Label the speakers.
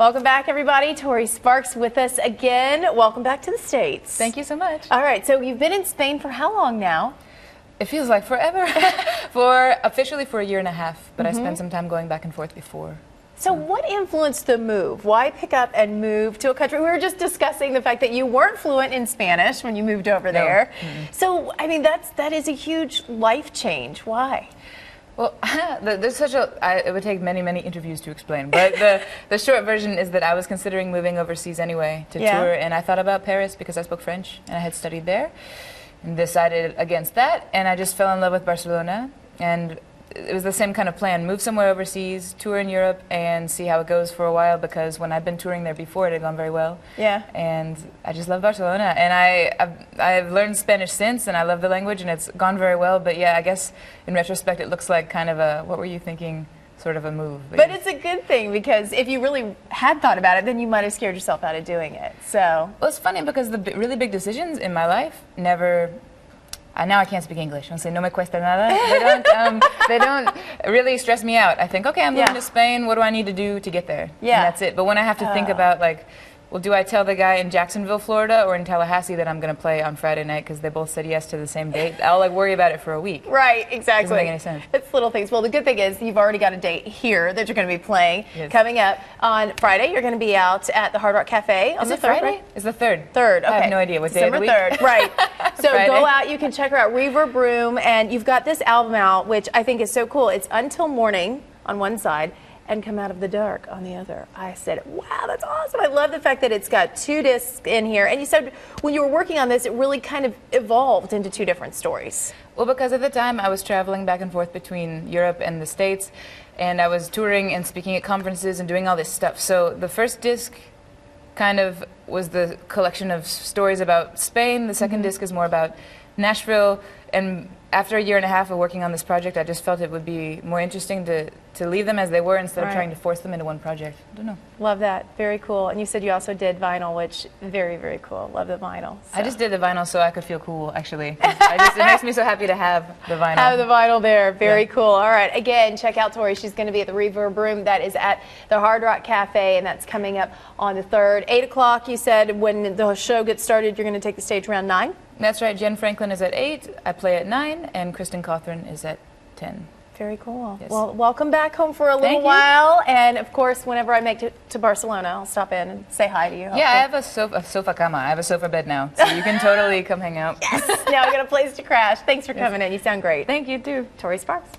Speaker 1: Welcome back, everybody. Tori Sparks with us again. Welcome back to the States.
Speaker 2: Thank you so much.
Speaker 1: All right, so you've been in Spain for how long now?
Speaker 2: It feels like forever. Officially for a year and a half, but I spent some time going back and forth before.
Speaker 1: So what influenced the move? Why pick up and move to a country? We were just discussing the fact that you weren't fluent in Spanish when you moved over there. So, I mean, that is a huge life change. Why?
Speaker 2: Well, there's such a, it would take many, many interviews to explain, but the short version is that I was considering moving overseas anyway to tour, and I thought about Paris because I spoke French and I had studied there, and decided against that, and I just fell in love with Barcelona, and it was the same kind of plan, move somewhere overseas, tour in Europe, and see how it goes for a while, because when I've been touring there before, it had gone very well. Yeah. And I just love Barcelona, and I've learned Spanish since, and I love the language, and it's gone very well, but yeah, I guess in retrospect, it looks like kind of a, what were you thinking, sort of a move.
Speaker 1: But it's a good thing, because if you really had thought about it, then you might have scared yourself out of doing it, so.
Speaker 2: Well, it's funny, because the really big decisions in my life never, now I can't speak English. I say no me cuesta nada. They don't really stress me out. I think, okay, I'm moving to Spain. What do I need to do to get there? Yeah. And that's it. But when I have to think about, like, well, do I tell the guy in Jacksonville, Florida, or in Tallahassee that I'm going to play on Friday night because they both said yes to the same date? I'll like worry about it for a week.
Speaker 1: Right, exactly.
Speaker 2: Doesn't make any sense.
Speaker 1: It's little things. Well, the good thing is you've already got a date here that you're going to be playing coming up on Friday. You're going to be out at the Hard Rock Cafe on the 3rd.
Speaker 2: Friday? It's the 3rd.
Speaker 1: 3rd. Okay.
Speaker 2: I have no idea what day of the week.
Speaker 1: December 3rd. Right. So
Speaker 2: Friday.
Speaker 1: go out. You can check her out, Reverb Room, and you've got this album out, which I think is so cool. It's Until Morning on one side and Come Out of the Dark on the other. I said, wow, that's awesome. I love the fact that it's got 2 discs in here. And you said when you were working on this, it really kind of evolved into 2 different stories.
Speaker 2: Well, because at the time I was traveling back and forth between Europe and the States, and I was touring and speaking at conferences and doing all this stuff. So the first disc kind of was the collection of stories about Spain. The second disc is more about Nashville. And after a year and a half of working on this project, I just felt it would be more interesting to leave them as they were instead of trying to force them into one project. I don't know.
Speaker 1: Love that. Very cool. And you said you also did vinyl, which very, very cool. Love the vinyl. So.
Speaker 2: I just did the vinyl so I could feel cool, actually. It makes me so happy to have the vinyl.
Speaker 1: Have the vinyl there. Very cool. All right. Again, check out Tori. She's going to be at the Reverb Room. That is at the Hard Rock Cafe, and that's coming up on the 3rd. 8 o'clock, you said, when the show gets started, you're going to take the stage around 9?
Speaker 2: That's right. Jen Franklin is at 8, I play at 9, and Kristen Cawthorn is at 10.
Speaker 1: Very cool.
Speaker 2: Yes.
Speaker 1: Well, welcome back home for a little while, and of course, whenever I make it to Barcelona, I'll stop in and say hi to you.
Speaker 2: Yeah, I have a sofa cama. I have a sofa bed now, so you can totally come hang out.
Speaker 1: Yes. Now I got a place to crash. Thanks for coming in. You sound great.
Speaker 2: Thank you, too.
Speaker 1: Tori Sparks.